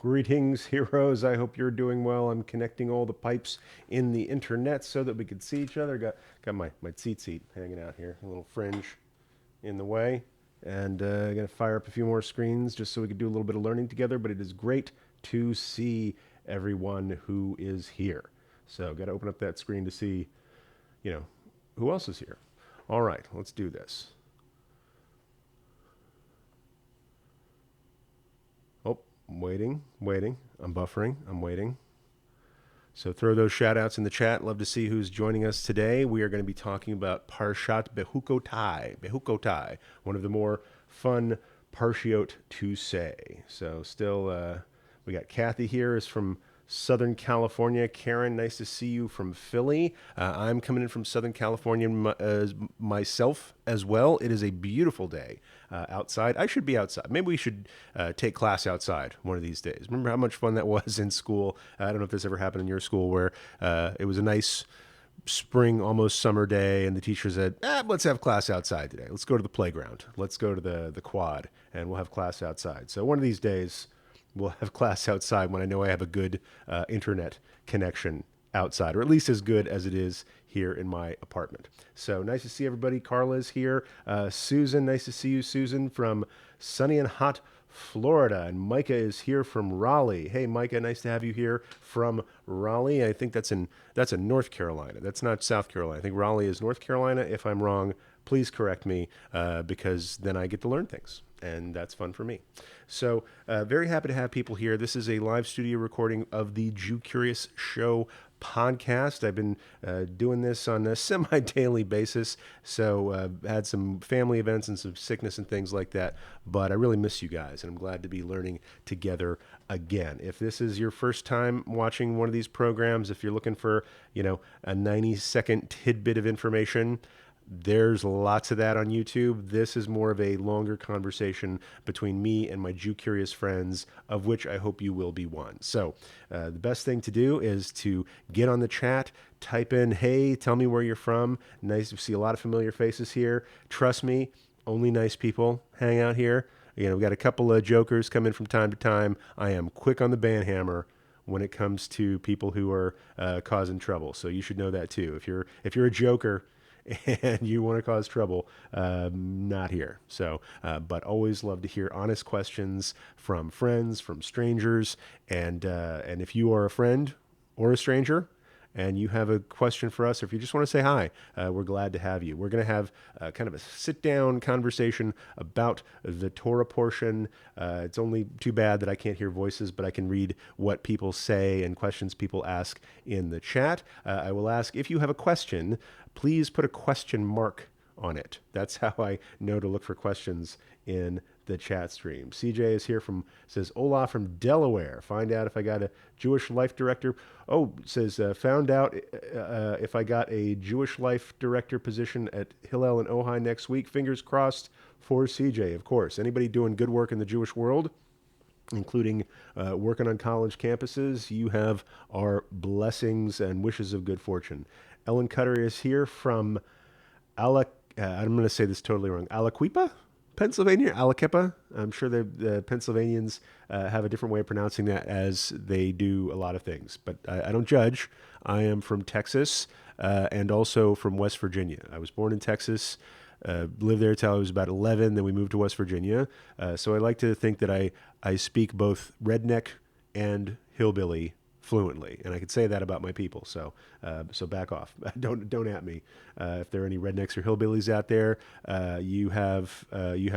Greetings, heroes. I hope you're doing well. I'm connecting all the pipes in the internet so that we could see each other. Got my seat hanging out here, a little fringe in the way. And going to fire up a few more screens just so we could do a little bit of learning together. But it is great to see everyone who is here. So got to open up that screen to see, who else is here. All right, let's do this. Oh, I'm waiting. I'm buffering. I'm waiting. So throw those shout outs in the chat. Love to see who's joining us today. We are going to be talking about Parashat Behukkotai, one of the more fun parshiot to say. So still, we got Kathy here is from Southern California. Karen, nice to see you from Philly. I'm coming in from Southern California myself as well. It is a beautiful day outside. I should be outside. Maybe we should take class outside one of these days. Remember how much fun that was in school? I don't know if this ever happened in your school where it was a nice spring, almost summer day, and the teacher said, let's have class outside today. Let's go to the playground. Let's go to the quad, and we'll have class outside. So one of these days, we'll have class outside when I know I have a good internet connection outside, or at least as good as it is here in my apartment. So nice to see everybody. Carla's here. Susan, nice to see you, Susan, from sunny and hot Florida. And Micah is here from Raleigh. Hey, Micah, nice to have you here from Raleigh. I think that's in North Carolina. That's not South Carolina. I think Raleigh is North Carolina. If I'm wrong, please correct me because then I get to learn things. And that's fun for me. So very happy to have people here. This is a live studio recording of the Jew Curious Show podcast. I've been doing this on a semi-daily basis, so had some family events and some sickness and things like that, but I really miss you guys, and I'm glad to be learning together again. If this is your first time watching one of these programs, if you're looking for, a 90-second tidbit of information, there's lots of that on YouTube. This is more of a longer conversation between me and my Jew Curious friends, of which I hope you will be one. So the best thing to do is to get on the chat, type in, hey, tell me where you're from. Nice to see a lot of familiar faces here. Trust me, only nice people hang out here. We've got a couple of jokers come in from time to time. I am quick on the ban hammer when it comes to people who are causing trouble. So you should know that too. If you're a joker and you want to cause trouble, not here. So, but always love to hear honest questions from friends, from strangers, and if you are a friend or a stranger and you have a question for us, or if you just want to say hi, we're glad to have you. We're going to have kind of a sit-down conversation about the Torah portion. It's only too bad that I can't hear voices, but I can read what people say and questions people ask in the chat. I will ask, if you have a question, please put a question mark on it. That's how I know to look for questions in the chat stream. CJ is here says, Olaf from Delaware. Find out if I got a Jewish life director. Oh, says, found out if I got a Jewish life director position at Hillel and Ojai next week. Fingers crossed for CJ, of course. Anybody doing good work in the Jewish world, including working on college campuses, you have our blessings and wishes of good fortune. Ellen Cutter is here from I'm going to say this totally wrong. Aliquippa, Pennsylvania? Aliquippa? I'm sure the Pennsylvanians have a different way of pronouncing that, as they do a lot of things. But I don't judge. I am from Texas and also from West Virginia. I was born in Texas, lived there till I was about 11. Then we moved to West Virginia. So I like to think that I speak both redneck and hillbilly fluently, and I could say that about my people. So back off. Don't at me. If there are any rednecks or hillbillies out there, you have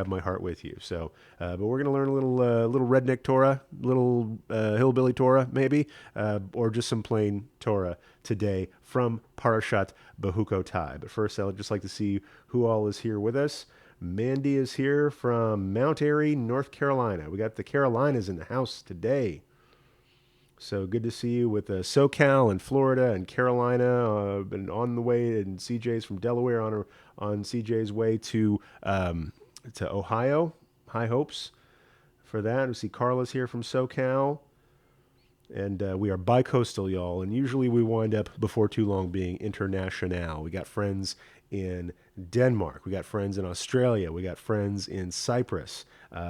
my heart with you. So, but we're gonna learn a little redneck Torah, little hillbilly Torah, maybe, or just some plain Torah today from Parashat Behukkotai. But first, I would just like to see who all is here with us. Mandy is here from Mount Airy, North Carolina. We got the Carolinas in the house today. So good to see you with SoCal and Florida and Carolina, and on the way, and CJ's from Delaware on CJ's way to Ohio. High hopes for that. We see Carla's here from SoCal, and we are bi-coastal, y'all. And usually we wind up before too long being international. We got friends in Denmark. We got friends in Australia. We got friends in Cyprus,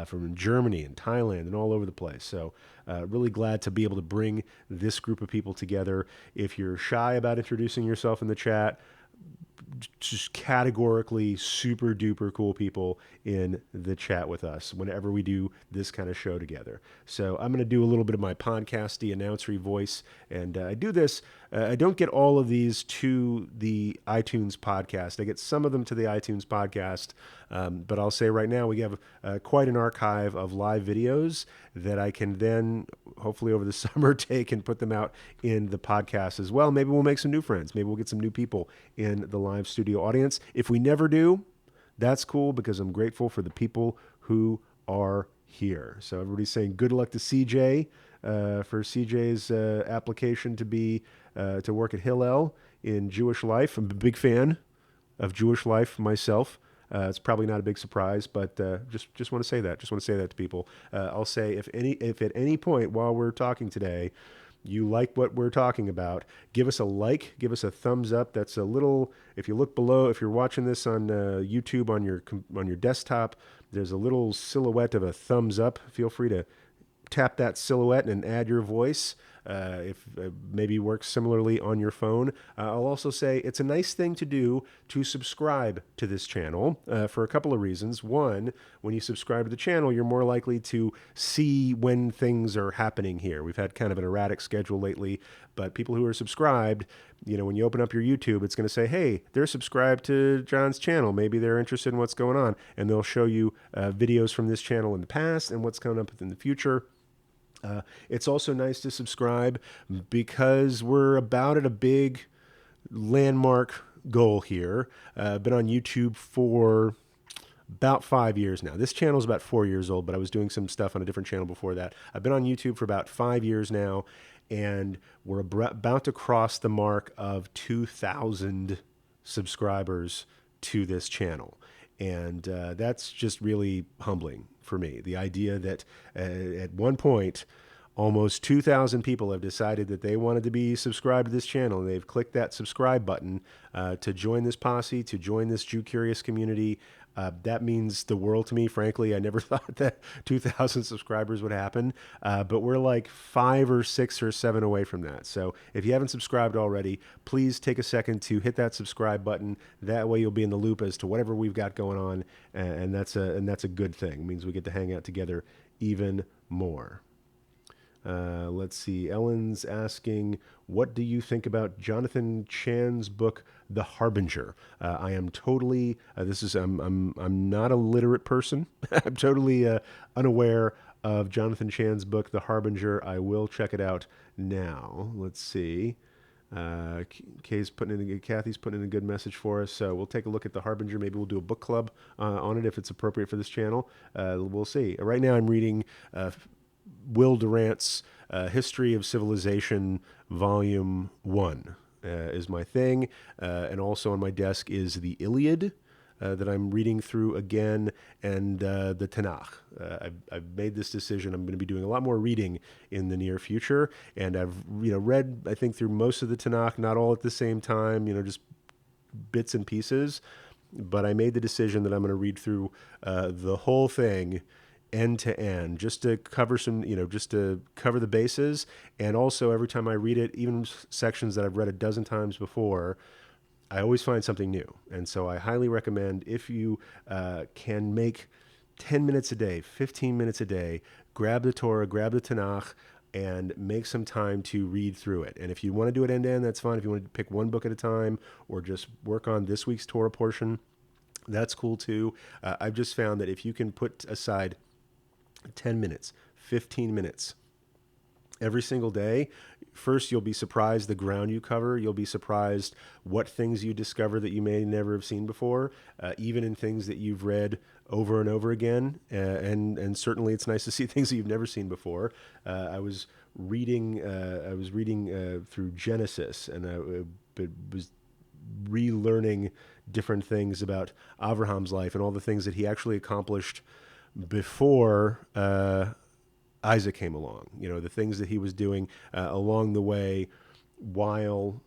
from Germany and Thailand and all over the place. So really glad to be able to bring this group of people together. If you're shy about introducing yourself in the chat, just categorically super duper cool people in the chat with us whenever we do this kind of show together. So I'm going to do a little bit of my podcasty announcery voice, and I do this. I don't get all of these to the iTunes podcast. I get some of them to the iTunes podcast, but I'll say right now we have quite an archive of live videos that I can then hopefully over the summer take and put them out in the podcast as well. Maybe we'll make some new friends. Maybe we'll get some new people in the live studio audience. If we never do, that's cool because I'm grateful for the people who are here. So everybody's saying good luck to CJ for CJ's application to be to work at Hillel in Jewish Life. I'm a big fan of Jewish Life myself. It's probably not a big surprise, but just want to say that. Just want to say that to people. I'll say if at any point while we're talking today, you like what we're talking about, give us a like, give us a thumbs up. That's a little. If you look below, if you're watching this on YouTube on your desktop, there's a little silhouette of a thumbs up. Feel free to tap that silhouette and add your voice. If maybe works similarly on your phone. I'll also say it's a nice thing to do to subscribe to this channel for a couple of reasons. One, when you subscribe to the channel, you're more likely to see when things are happening here. We've had kind of an erratic schedule lately, but people who are subscribed, when you open up your YouTube, it's going to say, hey, they're subscribed to John's channel. Maybe they're interested in what's going on, and they'll show you videos from this channel in the past and what's coming up in the future. It's also nice to subscribe because we're about at a big landmark goal here. I've been on YouTube for about 5 years now. This channel is about 4 years old, but I was doing some stuff on a different channel before that. I've been on YouTube for about 5 years now, and we're about to cross the mark of 2,000 subscribers to this channel. And that's just really humbling for me. The idea that at one point, almost 2,000 people have decided that they wanted to be subscribed to this channel. And they've clicked that subscribe button to join this posse, to join this Jew Curious community. That means the world to me. Frankly, I never thought that 2,000 subscribers would happen, but we're like 5 or 6 or 7 away from that. So if you haven't subscribed already, please take a second to hit that subscribe button. That way you'll be in the loop as to whatever we've got going on, and that's a good thing. It means we get to hang out together even more. Let's see. Ellen's asking, what do you think about Jonathan Chan's book, The Harbinger? I am totally, I'm not a literate person. I'm totally unaware of Jonathan Chan's book, The Harbinger. I will check it out now. Let's see. Kathy's putting in a good message for us. So we'll take a look at The Harbinger. Maybe we'll do a book club on it if it's appropriate for this channel. We'll see. Right now I'm reading Will Durant's History of Civilization, Volume 1 is my thing. And also on my desk is the Iliad that I'm reading through again, and the Tanakh. I've made this decision. I'm going to be doing a lot more reading in the near future, and I've read, I think, through most of the Tanakh, not all at the same time, just bits and pieces. But I made the decision that I'm going to read through the whole thing end to end, just to cover just to cover the bases. And also every time I read it, even sections that I've read a dozen times before, I always find something new. And so I highly recommend, if you can make 10 minutes a day, 15 minutes a day, grab the Torah, grab the Tanakh, and make some time to read through it. And if you want to do it end to end, that's fine. If you want to pick one book at a time or just work on this week's Torah portion, that's cool too. I've just found that if you can put aside 10 minutes, 15 minutes every single day, first, you'll be surprised the ground you cover. You'll be surprised what things you discover that you may never have seen before, even in things that you've read over and over again. And certainly it's nice to see things that you've never seen before. I was reading through Genesis, and I was relearning different things about Abraham's life and all the things that he actually accomplished before Isaac came along. The things that he was doing along the way while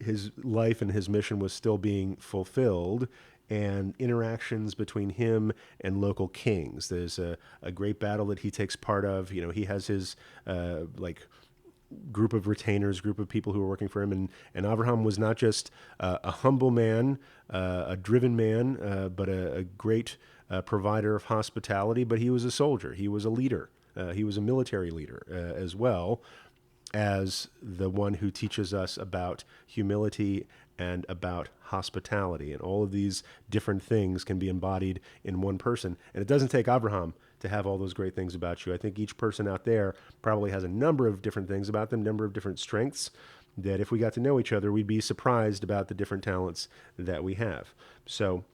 his life and his mission was still being fulfilled, and interactions between him and local kings. There's a great battle that he takes part of. He has his like group of retainers, group of people who are working for him. And Avraham was not just a humble man, a driven man, but a great provider of hospitality, but he was a soldier. He was a leader. He was a military leader as well as the one who teaches us about humility and about hospitality. And all of these different things can be embodied in one person. And it doesn't take Abraham to have all those great things about you. I think each person out there probably has a number of different things about them, number of different strengths, that if we got to know each other, we'd be surprised about the different talents that we have. So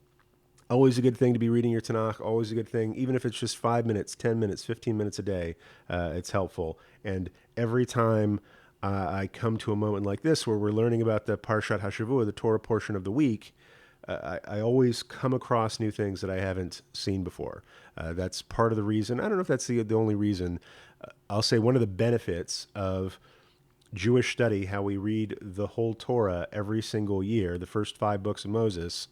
always a good thing to be reading your Tanakh, always a good thing, even if it's just 5 minutes, 10 minutes, 15 minutes a day, it's helpful. And every time I come to a moment like this where we're learning about the Parashat Hashavua, the Torah portion of the week, I always come across new things that I haven't seen before. That's part of the reason. I don't know if that's the only reason. I'll say one of the benefits of Jewish study, how we read the whole Torah every single year, the first 5 books of Moses,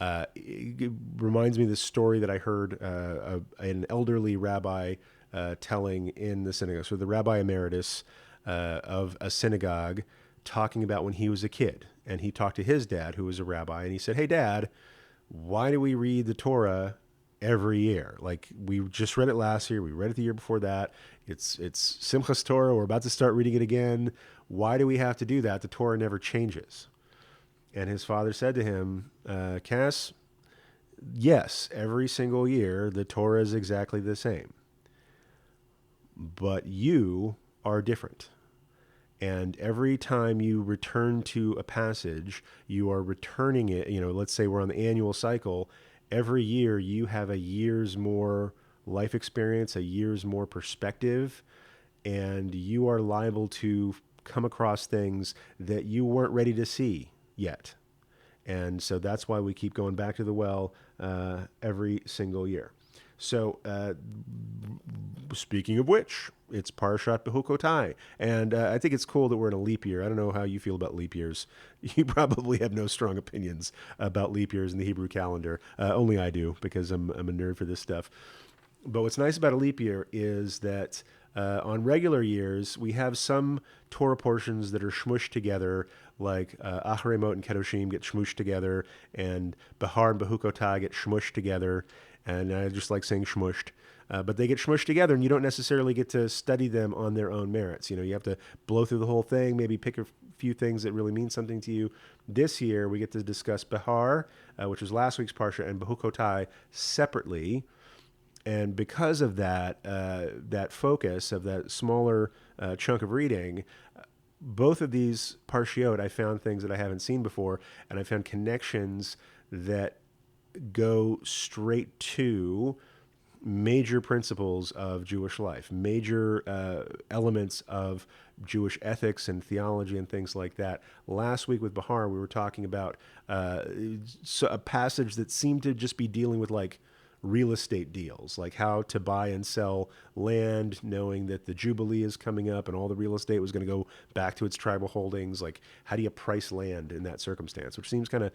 it reminds me of the story that I heard an elderly rabbi telling in the synagogue. So the rabbi emeritus of a synagogue talking about when he was a kid. And he talked to his dad, who was a rabbi, and he said, "Hey, Dad, why do we read the Torah every year? Like, we just read it last year. We read it the year before that. It's Simchas Torah. We're about to start reading it again. Why do we have to do that? The Torah never changes." And his father said to him, "Cass, yes, every single year the Torah is exactly the same. But you are different. And every time you return to a passage, you are returning it. Let's say we're on the annual cycle. Every year you have a year's more life experience, a year's more perspective, and you are liable to come across things that you weren't ready to see yet. And so that's why we keep going back to the well every single year." So speaking of which, it's Parashat Behukkotai. And I think it's cool that we're in a leap year. I don't know how you feel about leap years. You probably have no strong opinions about leap years in the Hebrew calendar. Only I do, because I'm a nerd for this stuff. But what's nice about a leap year is that on regular years, we have some Torah portions that are shmushed together, like Acharemot and Kedoshim get shmushed together, and Behar and Behukkotai get shmushed together. And I just like saying shmushed. But they get shmushed together, and you don't necessarily get to study them on their own merits. You have to blow through the whole thing, maybe pick a few things that really mean something to you. This year, we get to discuss Behar, which was last week's Parsha, and Behukkotai separately. And because of that, that focus of that smaller chunk of reading, both of these parshiot, I found things that I haven't seen before, and I found connections that go straight to major principles of Jewish life, major elements of Jewish ethics and theology and things like that. Last week with Behar, we were talking about a passage that seemed to just be dealing with like real estate deals, like how to buy and sell land, knowing that the Jubilee is coming up and all the real estate was going to go back to its tribal holdings. Like, how do you price land in that circumstance? Which seems kind of,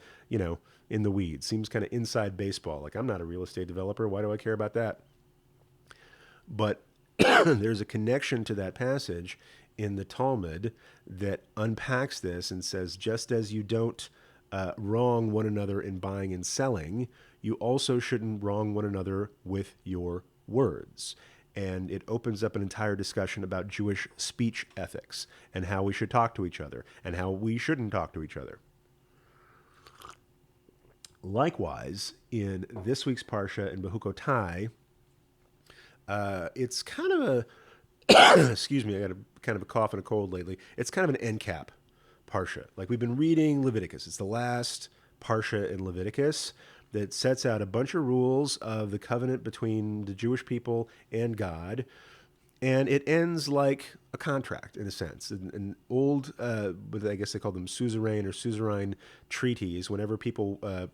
in the weeds, seems kind of inside baseball. Like, I'm not a real estate developer. Why do I care about that? But there's a connection to that passage in the Talmud that unpacks this and says, just as you don't wrong one another in buying and selling, you also shouldn't wrong one another with your words. And it opens up an entire discussion about Jewish speech ethics and how we should talk to each other and how we shouldn't talk to each other. Likewise, in this week's Parsha in Behukkotai, it's kind of a, excuse me, I got kind of a cough and a cold lately. It's kind of an end cap Parsha. Like, we've been reading Leviticus. It's the last Parsha in Leviticus that sets out a bunch of rules of the covenant between the Jewish people and God. And it ends like a contract, in a sense. An old, I guess they call them suzerain or suzerain treaties. Whenever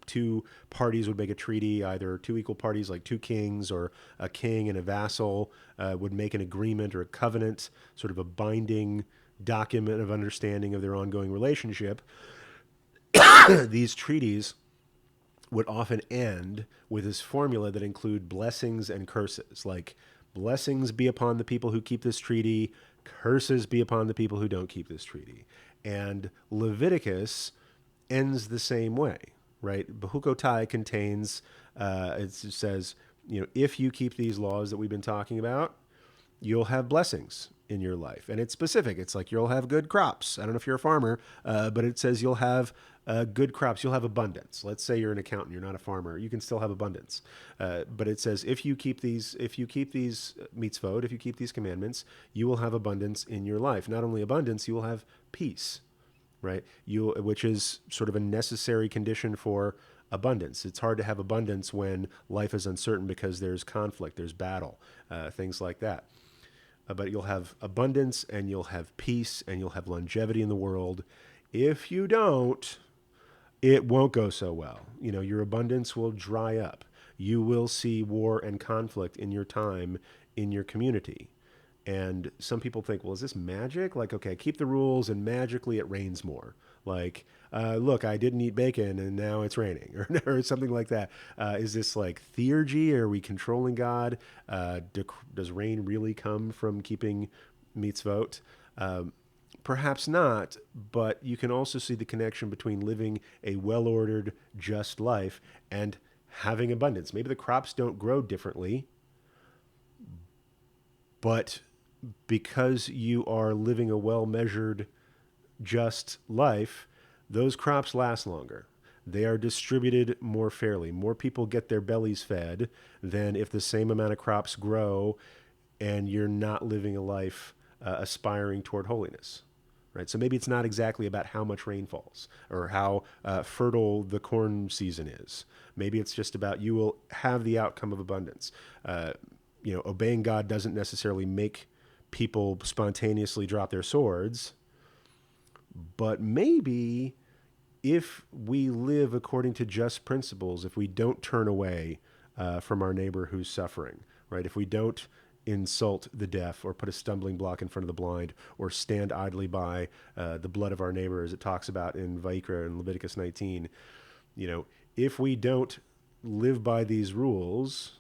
two parties would make a treaty, either two equal parties like two kings or a king and a vassal would make an agreement or a covenant, sort of a binding document of understanding of their ongoing relationship, these treaties would often end with this formula that include blessings and curses. Like, blessings be upon the people who keep this treaty, curses be upon the people who don't keep this treaty. And Leviticus ends the same way, right? Behukkotai contains, it says, if you keep these laws that we've been talking about, you'll have blessings in your life. And it's specific. It's like you'll have good crops. I don't know if you're a farmer, but it says you'll have good crops. You'll have abundance. Let's say you're an accountant, you're not a farmer. You can still have abundance. But it says if you keep these mitzvot, if you keep these commandments, you will have abundance in your life. Not only abundance, you will have peace, right? Which is sort of a necessary condition for abundance. It's hard to have abundance when life is uncertain because there's conflict, there's battle, things like that. But you'll have abundance and you'll have peace and you'll have longevity in the world. If you don't, it won't go so well. Your abundance will dry up. You will see war and conflict in your time, in your community. And some people think, well, is this magic? Like, okay, keep the rules and magically it rains more. Like, look, I didn't eat bacon and now it's raining, or something like that. Is this like theurgy? Are we controlling God? Does rain really come from keeping mitzvot? Perhaps not, but you can also see the connection between living a well-ordered, just life and having abundance. Maybe the crops don't grow differently, but because you are living a well-measured, just life, those crops last longer. They are distributed more fairly. More people get their bellies fed than if the same amount of crops grow and you're not living a life aspiring toward holiness. Right? So maybe it's not exactly about how much rain falls or how fertile the corn season is. Maybe it's just about you will have the outcome of abundance. Obeying God doesn't necessarily make people spontaneously drop their swords, but maybe if we live according to just principles, if we don't turn away from our neighbor who's suffering, right? If we don't insult the deaf or put a stumbling block in front of the blind or stand idly by the blood of our neighbor, as it talks about in Vayikra and Leviticus 19, if we don't live by these rules,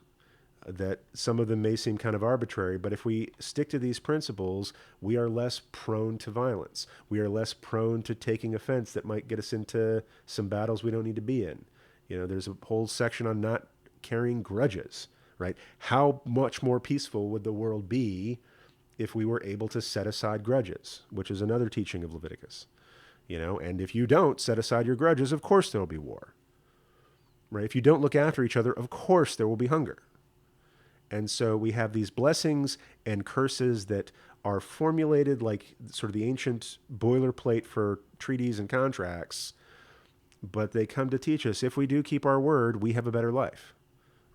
that some of them may seem kind of arbitrary, but if we stick to these principles, we are less prone to violence. We are less prone to taking offense that might get us into some battles we don't need to be in. There's a whole section on not carrying grudges, right? How much more peaceful would the world be if we were able to set aside grudges, which is another teaching of Leviticus. And if you don't set aside your grudges, of course there will be war, right? If you don't look after each other, of course there will be hunger. And so we have these blessings and curses that are formulated like sort of the ancient boilerplate for treaties and contracts, but they come to teach us if we do keep our word, we have a better life,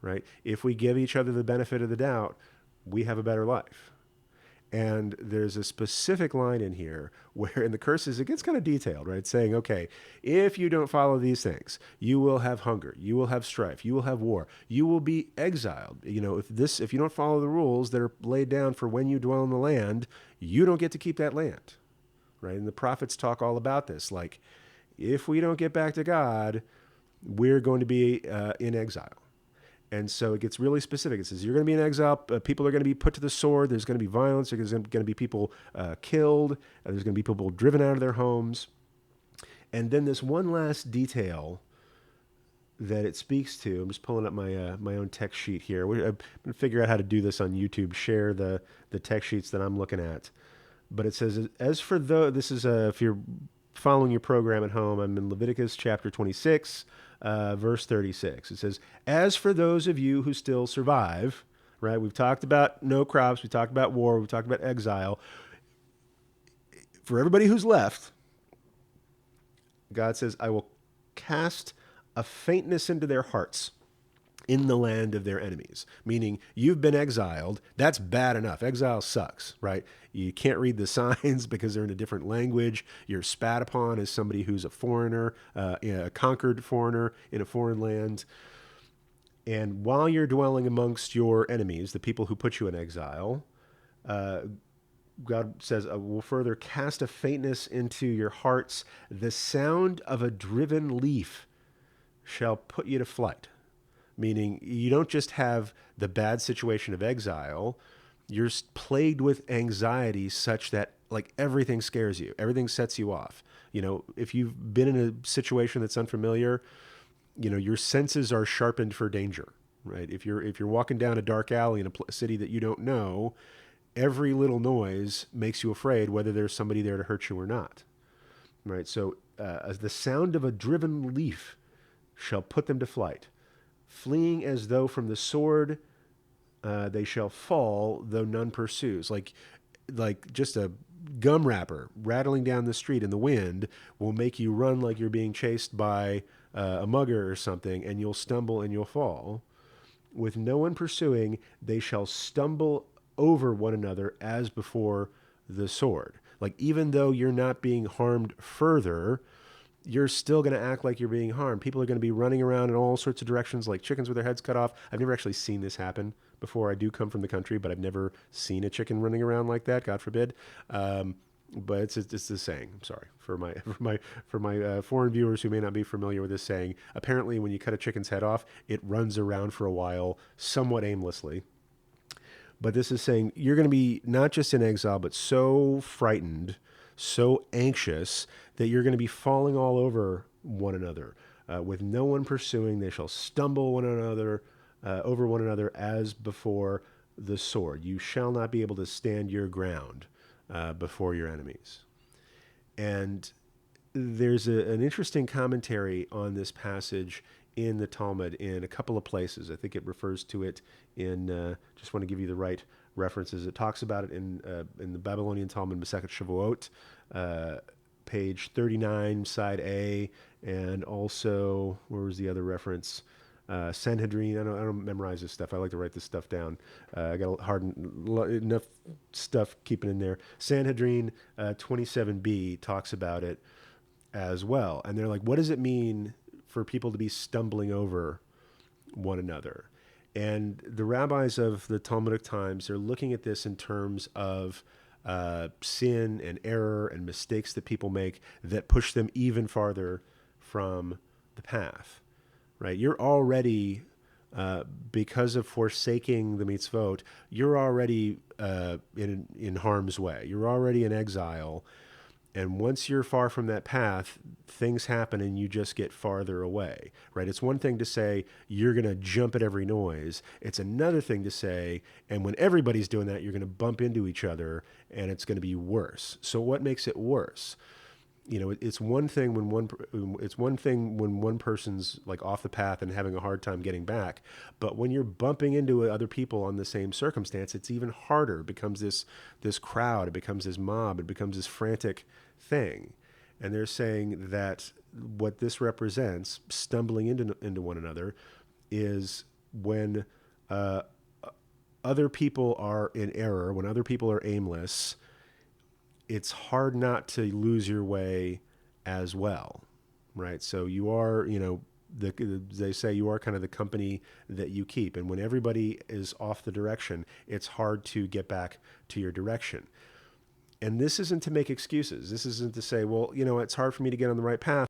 right? If we give each other the benefit of the doubt, we have a better life. And there's a specific line in here where in the curses, it gets kind of detailed, right? Saying, okay, if you don't follow these things, you will have hunger, you will have strife, you will have war, you will be exiled. If you don't follow the rules that are laid down for when you dwell in the land, you don't get to keep that land, right? And the prophets talk all about this. Like, if we don't get back to God, we're going to be in exile. And so it gets really specific. It says you're going to be in exile. People are going to be put to the sword. There's going to be violence. There's going to be people killed. There's going to be people driven out of their homes. And then this one last detail that it speaks to. I'm just pulling up my own text sheet here. I'm going to figure out how to do this on YouTube. Share the text sheets that I'm looking at. But it says, as for this is if you're following your program at home, I'm in Leviticus chapter 26. Verse 36. It says, as for those of you who still survive, right? We've talked about no crops. We talked about war. We've talked about exile. For everybody who's left, God says, I will cast a faintness into their hearts in the land of their enemies. Meaning you've been exiled. That's bad enough. Exile sucks, right? You can't read the signs because they're in a different language. You're spat upon as somebody who's a foreigner, a conquered foreigner in a foreign land. And while you're dwelling amongst your enemies, the people who put you in exile, God says, will further cast a faintness into your hearts. The sound of a driven leaf shall put you to flight. Meaning, you don't just have the bad situation of exile, you're plagued with anxiety such that like everything scares you, everything sets you off. If you've been in a situation that's unfamiliar, your senses are sharpened for danger, right? If you're walking down a dark alley in a city that you don't know, every little noise makes you afraid whether there's somebody there to hurt you or not, right? So as the sound of a driven leaf shall put them to flight, fleeing as though from the sword, they shall fall, though none pursues. Like just a gum wrapper rattling down the street in the wind will make you run like you're being chased by a mugger or something, and you'll stumble and you'll fall. With no one pursuing, they shall stumble over one another as before the sword. Like, even though you're not being harmed further, you're still going to act like you're being harmed. People are going to be running around in all sorts of directions like chickens with their heads cut off. I've never actually seen this happen before. I do come from the country, but I've never seen a chicken running around like that, God forbid. But it's the saying. I'm sorry for my foreign viewers who may not be familiar with this saying. Apparently, when you cut a chicken's head off, it runs around for a while, somewhat aimlessly. But this is saying you're going to be not just in exile, but so frightened, so anxious that you're going to be falling all over one another. With no one pursuing, they shall stumble one another over one another as before the sword. You shall not be able to stand your ground before your enemies. And there's an interesting commentary on this passage in the Talmud in a couple of places. I think it refers to it in, just want to give you the right references. It talks about it in the Babylonian Talmud, Masechet Shavuot, page 39, side A, and also, where was the other reference? Sanhedrin. I don't memorize this stuff. I like to write this stuff down. I got enough stuff keeping in there. Sanhedrin 27b talks about it as well. And they're like, what does it mean for people to be stumbling over one another? And the rabbis of the Talmudic times, they're looking at this in terms of sin and error and mistakes that people make that push them even farther from the path, right? You're already, because of forsaking the mitzvot, you're already in harm's way. You're already in exile. And once you're far from that path, things happen and you just get farther away, right? It's one thing to say you're going to jump at every noise. It's another thing to say, and when everybody's doing that, you're going to bump into each other and it's going to be worse. So what makes it worse? It's one thing when one person's like off the path and having a hard time getting back, but when you're bumping into other people on the same circumstance, it's even harder. It becomes this crowd, it becomes this mob, it becomes this frantic thing. And they're saying that what this represents, stumbling into one another, is when other people are in error, when other people are aimless. It's hard not to lose your way as well, right? So you are, they say you are kind of the company that you keep. And when everybody is off the direction, it's hard to get back to your direction. And this isn't to make excuses. This isn't to say, well, it's hard for me to get on the right path.